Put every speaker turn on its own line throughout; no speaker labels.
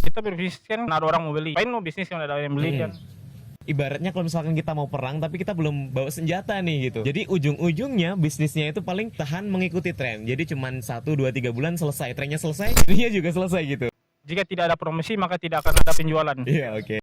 Kita berbisnis kan ada orang mau beli. Ngapain mau bisnis kalau ada yang beli kan?
Ibaratnya kalau misalkan kita mau perang tapi kita belum bawa senjata nih gitu. Jadi ujung-ujungnya bisnisnya itu paling tahan mengikuti tren. Jadi cuman 1, 2, 3 bulan selesai. Trennya selesai, dirinya juga selesai gitu.
Jika tidak ada promosi maka tidak akan ada penjualan.
Iya, oke.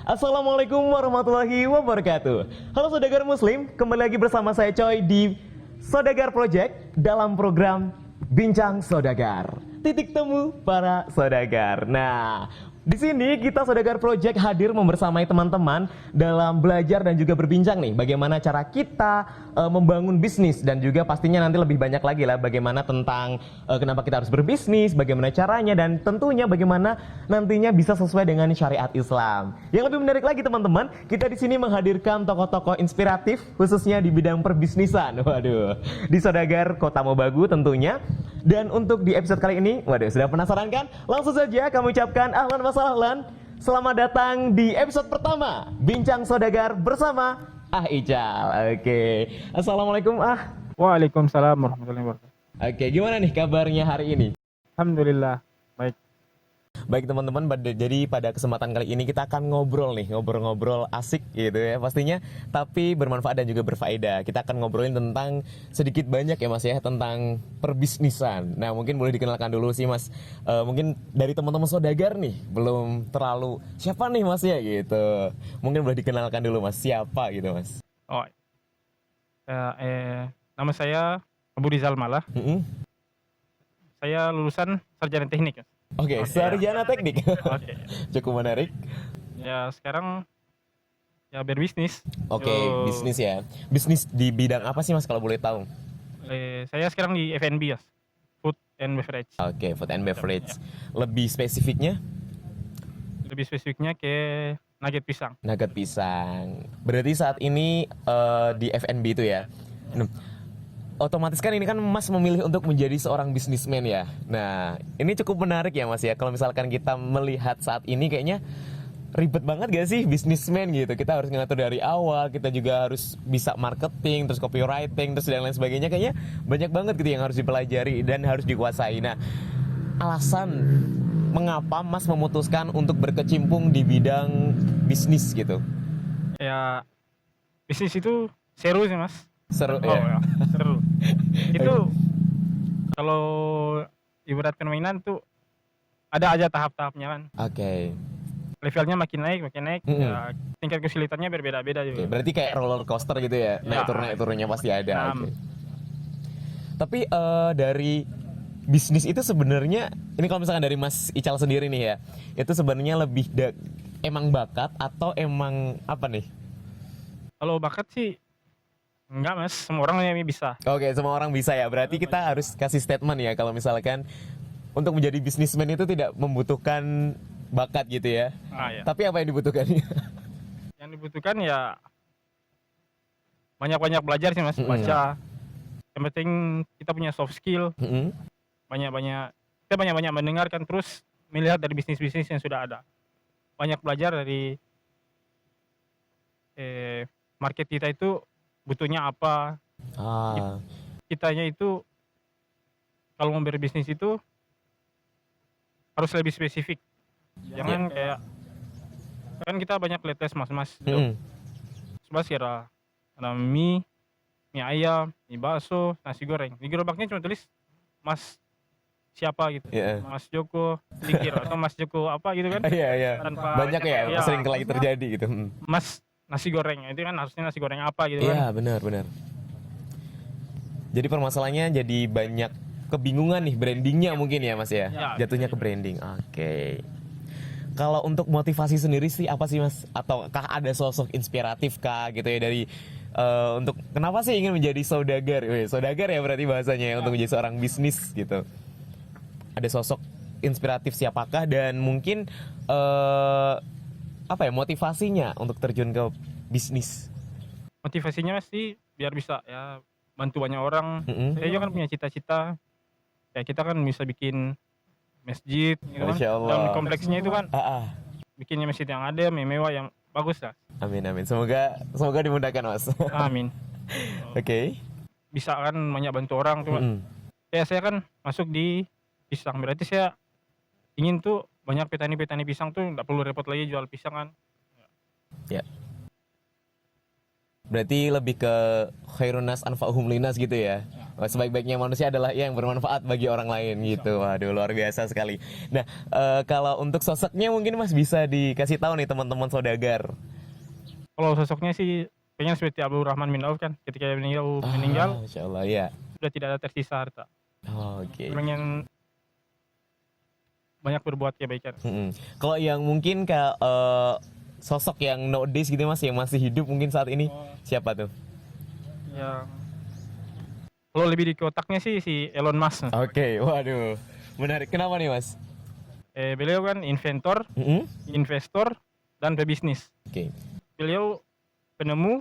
Assalamualaikum warahmatullahi wabarakatuh. Halo Saudagar Muslim, kembali lagi bersama saya Coy di Saudagar Project dalam program Bincang Saudagar. Titik temu para saudagar. Nah, di sini kita Saudagar Project hadir membersamai teman-teman dalam belajar dan juga berbincang nih bagaimana cara kita membangun bisnis dan juga pastinya nanti lebih banyak lagi lah bagaimana tentang kenapa kita harus berbisnis, bagaimana caranya dan tentunya bagaimana nantinya bisa sesuai dengan syariat Islam. Yang lebih menarik lagi teman-teman, kita di sini menghadirkan tokoh-tokoh inspiratif khususnya di bidang perbisnisan. Waduh, di Saudagar Kota Mobagu tentunya. Dan untuk di episode kali ini, waduh, sudah penasaran kan? Langsung saja kami ucapkan ahlan wa sahlan. Selamat datang di episode pertama Bincang Saudagar bersama Ical. Oke. Assalamualaikum
Waalaikumsalam warahmatullahi wabarakatuh.
Oke, gimana nih kabarnya hari ini?
Alhamdulillah baik.
Baik teman-teman, jadi pada kesempatan kali ini kita akan ngobrol asik gitu ya pastinya, tapi bermanfaat dan juga berfaedah. Kita akan ngobrolin tentang sedikit banyak ya Mas ya, tentang perbisnisan. Nah mungkin boleh dikenalkan dulu sih Mas, mungkin dari teman-teman Saudagar nih, belum terlalu siapa nih Mas ya gitu. Mungkin boleh dikenalkan dulu Mas, siapa gitu Mas?
Oh, nama saya Abu Rizal Malah. Saya lulusan sarjana teknik.
Oke, sarjana teknik.
Oke.
Cukup menarik.
Ya sekarang ya berbisnis.
Oke, bisnis ya. Bisnis di bidang apa sih Mas kalau boleh tahu?
Saya sekarang di F&B ya, food and beverage.
Oke, food and beverage. Lebih spesifiknya?
Lebih spesifiknya ke nugget pisang.
Nugget pisang. Berarti saat ini di F&B itu ya. Otomatis kan ini kan Mas memilih untuk menjadi seorang bisnismen ya. Nah, ini cukup menarik ya Mas ya. Kalau misalkan kita melihat saat ini kayaknya ribet banget gak sih bisnismen gitu. Kita harus ngatur dari awal, kita juga harus bisa marketing, terus copywriting, terus dan lain sebagainya. Kayaknya banyak banget gitu yang harus dipelajari dan harus dikuasai. Nah, alasan mengapa Mas memutuskan untuk berkecimpung di bidang bisnis gitu?
Ya bisnis itu seru sih Mas.
Seru
Oh,
ya.
ya, seru. Itu kalau ibarat permainan tuh ada aja tahap-tahapnya kan.
Oke.
Levelnya makin naik, ya, tingkat kesulitannya berbeda-beda juga.
Oke, berarti kayak roller coaster gitu ya, naik turunnya pasti ada. Oke. Tapi dari bisnis itu sebenarnya, ini kalau misalkan dari Mas Ical sendiri nih ya, itu sebenarnya lebih emang bakat atau emang apa nih?
Kalau bakat sih enggak Mas, semua orang yang bisa.
Oke, semua orang bisa ya. Berarti kita harus kasih statement ya kalau misalkan untuk menjadi bisnismen itu tidak membutuhkan bakat gitu ya.
Ya.
Tapi apa yang dibutuhkan?
Yang dibutuhkan ya banyak-banyak belajar sih Mas, baca. Yang penting kita punya soft skill. Kita banyak-banyak mendengarkan, terus melihat dari bisnis-bisnis yang sudah ada. Banyak belajar dari market kita itu butuhnya apa. Kitanya itu kalau mau berbisnis itu harus lebih spesifik. Jangan kayak kan kita banyak lihat tes mas sebas kira ada mie ayam, mie bakso, nasi goreng. Di gerobaknya cuma tulis Mas siapa gitu, Mas Joko Dikir atau Mas Joko apa gitu kan.
Iya. Banyak ya, sering kali terjadi gitu.
Mas nasi goreng, itu kan harusnya nasi goreng apa gitu kan.
Iya, benar. Jadi permasalahannya jadi banyak kebingungan nih brandingnya mungkin ya Mas ya. Jatuhnya ke branding. Oke. Kalau untuk motivasi sendiri sih apa sih Mas? Ataukah ada sosok inspiratif kah gitu ya dari untuk kenapa sih ingin menjadi saudagar? Saudagar ya berarti bahasanya ya, untuk menjadi seorang bisnis gitu. Ada sosok inspiratif siapakah dan mungkin apa ya motivasinya untuk terjun ke bisnis?
Motivasinya sih biar bisa ya bantu banyak orang. Saya juga kan punya cita-cita ya, kita kan bisa bikin masjid gitu kan. Dan kompleksnya itu kan bikinnya masjid yang ada, mewah, yang bagus lah.
Amin. Semoga dimudahkan Mas.
Amin.
Oke.
bisa kan banyak bantu orang tuh. Kayak saya kan masuk di pisang, berarti saya ingin tuh banyak petani-petani pisang tuh nggak perlu repot lagi jual pisang kan.
Ya. Berarti lebih ke khairun nas anfa'uhum linas gitu ya. Sebaik-baiknya manusia adalah yang bermanfaat bagi orang lain gitu. Waduh, luar biasa sekali. Nah, kalau untuk sosoknya mungkin Mas bisa dikasih tahu nih teman-teman saudagar.
Kalau sosoknya sih pengen seperti Abdul Rahman bin Auf kan, ketika dia meninggal
Masya Allah ya.
sudah tidak ada tersisa harta.
Oke.
Pengen banyak berbuat kebaikan.
Kalau yang mungkin kayak sosok yang nowadays gitu Mas, yang masih hidup mungkin saat ini, siapa tuh?
Yang kalau lebih di kotaknya sih si Elon Musk.
Oke, waduh, menarik. Kenapa nih Mas?
Beliau kan inventor, investor, dan pebisnis.
Oke.
Beliau penemu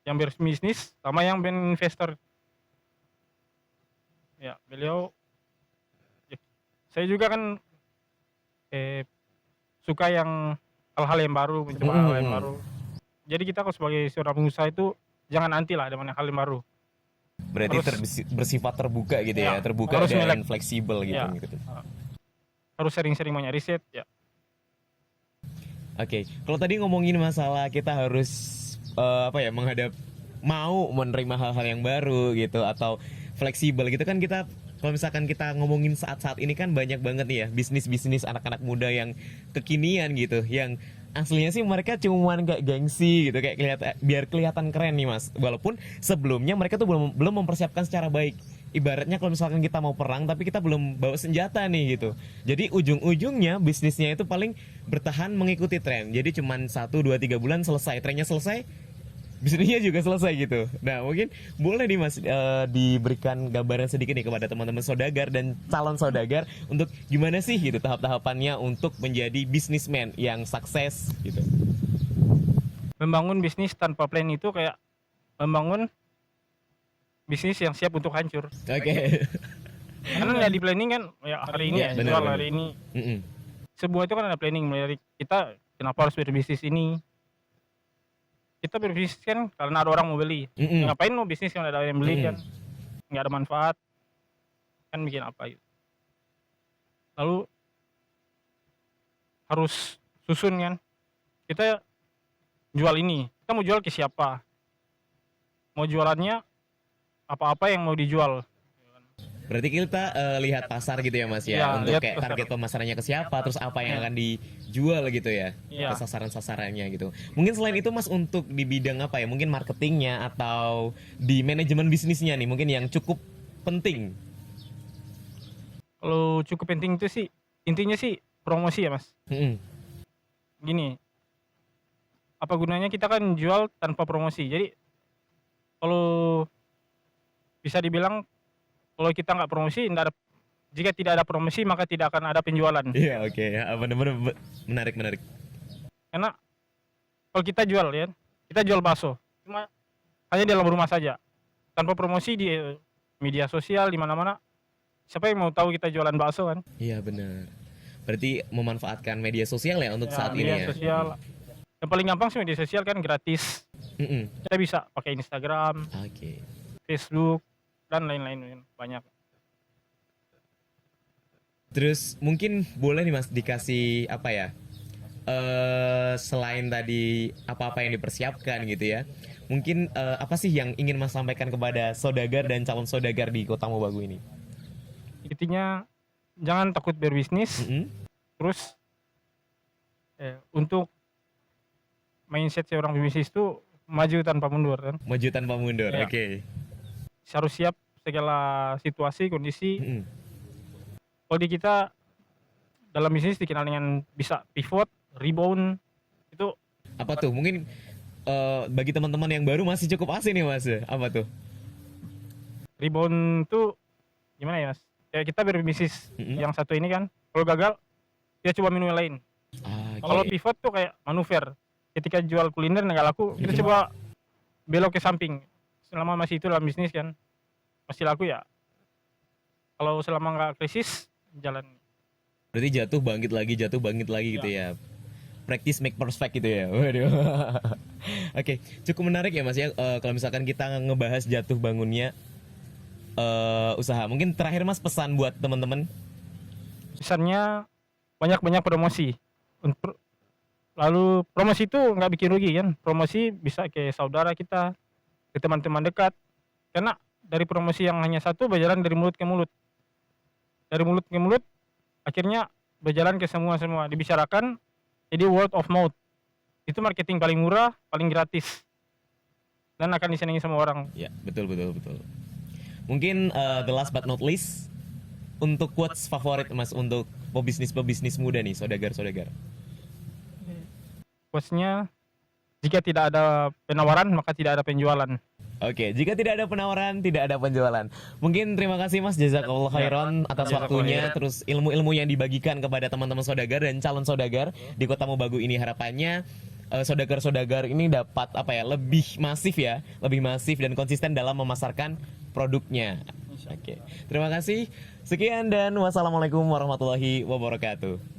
yang berbisnis sama yang investor. Ya, beliau. Saya juga kan suka yang hal-hal yang baru, mencoba hal yang baru. Jadi kita kalau sebagai seorang pengusaha itu jangan anti lah dengan hal yang baru.
Berarti bersifat terbuka gitu ya, terbuka dan fleksibel gitu.
Harus sering-sering banyak riset ya.
Oke, kalau tadi ngomongin masalah kita harus mau menerima hal-hal yang baru gitu atau fleksibel gitu kan, kita kalau misalkan kita ngomongin saat-saat ini kan banyak banget nih ya bisnis-bisnis anak-anak muda yang kekinian gitu, yang aslinya sih mereka cuman kayak gengsi gitu, kayak biar kelihatan keren nih Mas, walaupun sebelumnya mereka tuh belum mempersiapkan secara baik. Ibaratnya kalau misalkan kita mau perang tapi kita belum bawa senjata nih gitu, jadi ujung-ujungnya bisnisnya itu paling bertahan mengikuti tren, jadi cuman 1, 2, 3 bulan selesai, trennya selesai, bisnisnya juga selesai gitu. Nah mungkin boleh nih Mas diberikan gambaran sedikit nih kepada teman-teman saudagar dan calon saudagar untuk gimana sih gitu tahap-tahapannya untuk menjadi bisnismen yang sukses gitu.
Membangun bisnis tanpa plan itu kayak membangun bisnis yang siap untuk hancur.
Oke.
Karena nggak di planning kan, ya hari ini ya, jual hari ini. Sebuah itu kan ada planning, mulai dari kita kenapa harus berbisnis ini. Kita berbisnis kan karena ada orang mau beli. Ngapain mau bisnis kalau ada yang beli kan? Nggak ada manfaat. Kan bikin apa gitu. Lalu harus susun kan. Kita jual ini. Kita mau jual ke siapa? Mau jualannya apa-apa yang mau dijual.
Berarti kita lihat pasar gitu ya Mas ya, untuk kayak target pemasarannya ke siapa, terus apa yang akan dijual gitu ya, ke sasaran-sasarannya gitu. Mungkin selain itu Mas, untuk di bidang apa ya, mungkin marketingnya atau di manajemen bisnisnya nih, mungkin yang cukup penting.
Kalau cukup penting itu sih, intinya sih promosi ya Mas. Gini, apa gunanya kita kan jual tanpa promosi. Jadi kalau bisa dibilang kalau kita nggak promosi, jika tidak ada promosi maka tidak akan ada penjualan.
Iya, oke. Benar-benar menarik. Karena
kalau kita jual ya, kita jual bakso, cuma hanya di dalam rumah saja, tanpa promosi di media sosial di mana-mana. Siapa yang mau tahu kita jualan bakso kan?
Iya benar. Berarti memanfaatkan media sosial ya untuk saat ini ya.
Media sosial. Yang paling gampang sih media sosial kan gratis. Kita bisa pakai Instagram, Facebook, dan lain-lain banyak.
Terus mungkin boleh nih Mas dikasih apa ya, selain tadi apa-apa yang dipersiapkan gitu ya, mungkin apa sih yang ingin Mas sampaikan kepada saudagar dan calon saudagar di Kota Mobagu ini?
Intinya jangan takut berbisnis. Terus untuk mindset seorang pebisnis itu maju tanpa mundur kan? Maju tanpa mundur, oke. Harus siap segala situasi, kondisi. Kalau di kita dalam bisnis dikenal dengan bisa pivot, rebound, itu
apa tuh? Mungkin bagi teman-teman yang baru masih cukup asing nih Mas. Apa tuh?
Rebound tuh gimana ya Mas? Kayak kita berbisnis yang satu ini kan, kalau gagal kita coba menu yang lain. Kalau pivot tuh kayak manuver. Ketika jual kuliner nggak laku, kita coba belok ke samping. Selama masih itu dalam bisnis kan, masih laku ya. Kalau selama nggak krisis, jalan.
Berarti jatuh bangkit lagi gitu ya. Practice make perfect gitu ya. Waduh. Oke, cukup menarik ya Mas ya, kalau misalkan kita ngebahas jatuh bangunnya usaha. Mungkin terakhir Mas pesan buat teman-teman.
Pesannya banyak-banyak promosi. Lalu promosi itu nggak bikin rugi kan. Promosi bisa ke saudara kita, ke teman-teman dekat. Karena dari promosi yang hanya satu berjalan dari mulut ke mulut. Dari mulut ke mulut akhirnya berjalan ke semua dibicarakan, jadi word of mouth. Itu marketing paling murah, paling gratis. Dan akan disenangi semua orang.
Ya, betul. Mungkin the last but not least, untuk quotes favorit Mas untuk pebisnis muda nih, saudagar.
Quotes-nya, jika tidak ada penawaran maka tidak ada penjualan.
Oke, jika tidak ada penawaran, tidak ada penjualan. Mungkin terima kasih Mas Jazakallah khairan atas waktunya, terus ilmu-ilmu yang dibagikan kepada teman-teman saudagar dan calon saudagar di Kota Mobagu ini. Harapannya saudagar-saudagar ini dapat lebih masif dan konsisten dalam memasarkan produknya. Oke, terima kasih. Sekian dan wassalamualaikum warahmatullahi wabarakatuh.